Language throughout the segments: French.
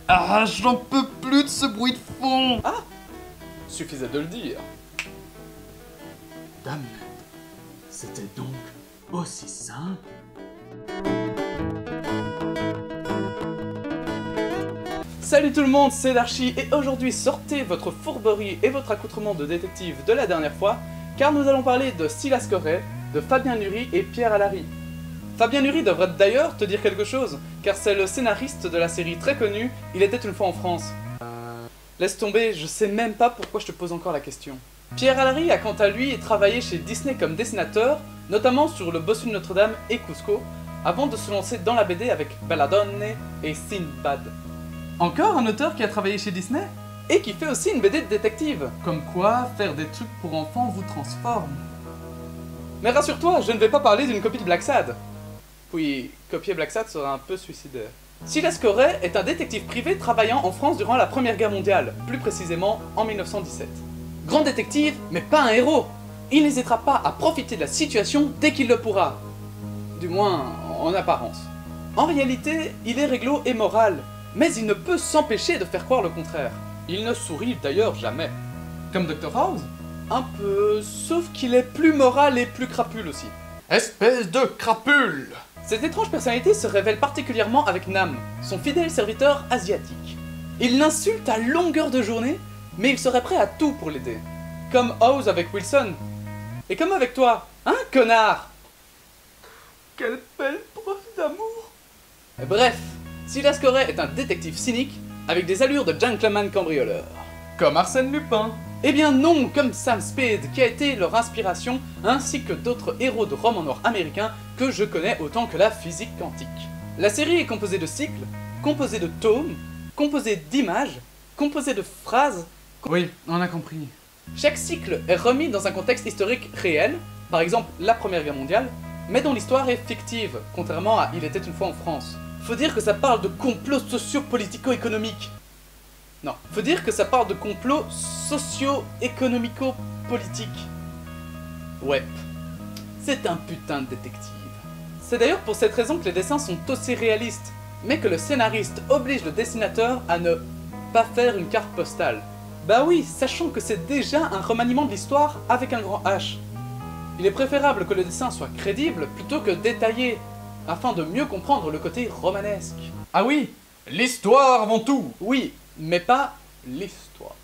Ah, j'en peux plus de ce bruit de fond. Ah, suffisait de le dire. Dame, c'était donc aussi simple. Salut tout le monde, c'est Darchi et aujourd'hui sortez votre fourberie et votre accoutrement de détective de la dernière fois car nous allons parler de Silas Corey, de Fabien Nury et Pierre Allary. Fabien Nury devrait d'ailleurs te dire quelque chose car c'est le scénariste de la série très connue Il était une fois en France. Laisse tomber, je sais même pas pourquoi je te pose encore la question. Pierre Allary a quant à lui travaillé chez Disney comme dessinateur, notamment sur Le Bossu de Notre-Dame et Cusco, avant de se lancer dans la BD avec Belladone et Sinbad. Encore un auteur qui a travaillé chez Disney? Et qui fait aussi une BD de détective. Comme quoi, faire des trucs pour enfants vous transforme. Mais rassure-toi, je ne vais pas parler d'une copie de Black Sad. Puis, copier Black Sad serait un peu suicidaire. Silas Corey est un détective privé travaillant en France durant la Première Guerre mondiale, plus précisément en 1917. Grand détective, mais pas un héros. Il n'hésitera pas à profiter de la situation dès qu'il le pourra. Du moins, en apparence. En réalité, il est réglo et moral, mais il ne peut s'empêcher de faire croire le contraire. Il ne sourit d'ailleurs jamais. Comme Dr House? Un peu, sauf qu'il est plus moral et plus crapule aussi. Espèce de crapule! Cette étrange personnalité se révèle particulièrement avec Nam, son fidèle serviteur asiatique. Il l'insulte à longueur de journée, mais il serait prêt à tout pour l'aider. Comme House avec Wilson. Et comme avec toi, hein, connard? Quelle belle preuve d'amour! Bref, Silas Corey est un détective cynique, avec des allures de gentleman cambrioleur. Comme Arsène Lupin. Eh bien non, comme Sam Spade, qui a été leur inspiration, ainsi que d'autres héros de romans noirs américains que je connais autant que la physique quantique. La série est composée de cycles, composée de tomes, composée d'images, composée de phrases. Oui, on a compris. Chaque cycle est remis dans un contexte historique réel, par exemple la Première Guerre mondiale, mais dont l'histoire est fictive, contrairement à Il était une fois en France. Faut dire que ça parle de complots socio-politico-économiques. Non, faut dire que ça parle de complots socio-économico-politiques. Ouais, c'est un putain de détective. C'est d'ailleurs pour cette raison que les dessins sont aussi réalistes, mais que le scénariste oblige le dessinateur à ne pas faire une carte postale. Bah oui, sachant que c'est déjà un remaniement de l'histoire avec un grand H. Il est préférable que le dessin soit crédible plutôt que détaillé, afin de mieux comprendre le côté romanesque. Ah oui, l'histoire avant tout. Oui, mais pas l'histoire.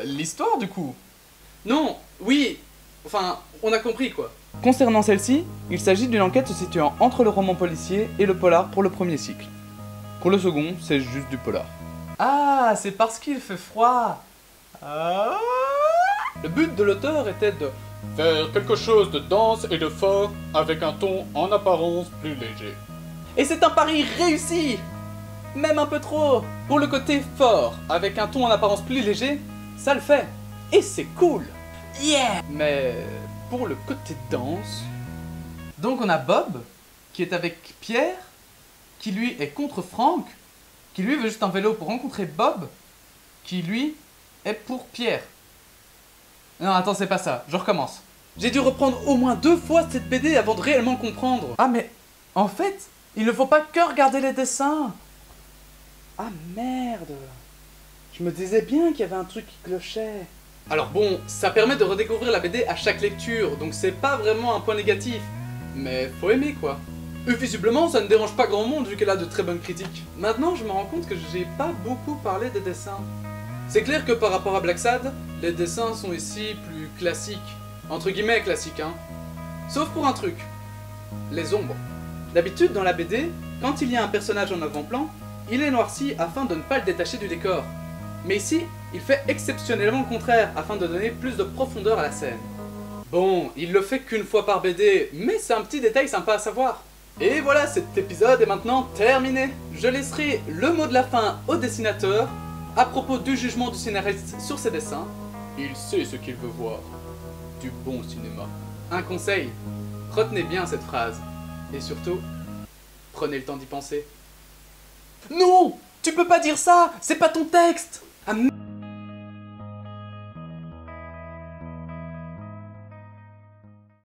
L'histoire du coup? Non, oui, enfin, on a compris quoi. Concernant celle-ci, il s'agit d'une enquête se situant entre le roman policier et le polar pour le premier cycle. Pour le second, c'est juste du polar. Ah, c'est parce qu'il fait froid. Ah. Le but de l'auteur était de faire quelque chose de dense et de fort avec un ton en apparence plus léger. Et c'est un pari réussi! Même un peu trop! Pour le côté fort, avec un ton en apparence plus léger, ça le fait. Et c'est cool! Yeah! Mais pour le côté dense... Donc on a Bob, qui est avec Pierre, qui lui est contre Frank, qui lui veut juste un vélo pour rencontrer Bob, qui lui est pour Pierre. Non, attends, c'est pas ça, je recommence. J'ai dû reprendre au moins 2 fois cette BD avant de réellement comprendre. Ah mais, en fait, il ne faut pas que regarder les dessins. Ah merde! Je me disais bien qu'il y avait un truc qui clochait. Alors bon, ça permet de redécouvrir la BD à chaque lecture, donc c'est pas vraiment un point négatif. Mais faut aimer quoi. Et visiblement, ça ne dérange pas grand monde vu qu'elle a de très bonnes critiques. Maintenant, je me rends compte que j'ai pas beaucoup parlé des dessins. C'est clair que par rapport à Black Sad, les dessins sont ici plus classiques. Entre guillemets classiques, hein. Sauf pour un truc. Les ombres. D'habitude, dans la BD, quand il y a un personnage en avant-plan, il est noirci afin de ne pas le détacher du décor. Mais ici, il fait exceptionnellement le contraire, afin de donner plus de profondeur à la scène. Bon, il le fait qu'une fois par BD, mais c'est un petit détail sympa à savoir. Et voilà, cet épisode est maintenant terminé. Je laisserai le mot de la fin au dessinateur, à propos du jugement du scénariste sur ses dessins. Il sait ce qu'il veut voir. Du bon cinéma. Un conseil, retenez bien cette phrase. Et surtout, prenez le temps d'y penser. Non! Tu peux pas dire ça! C'est pas ton texte! Ah,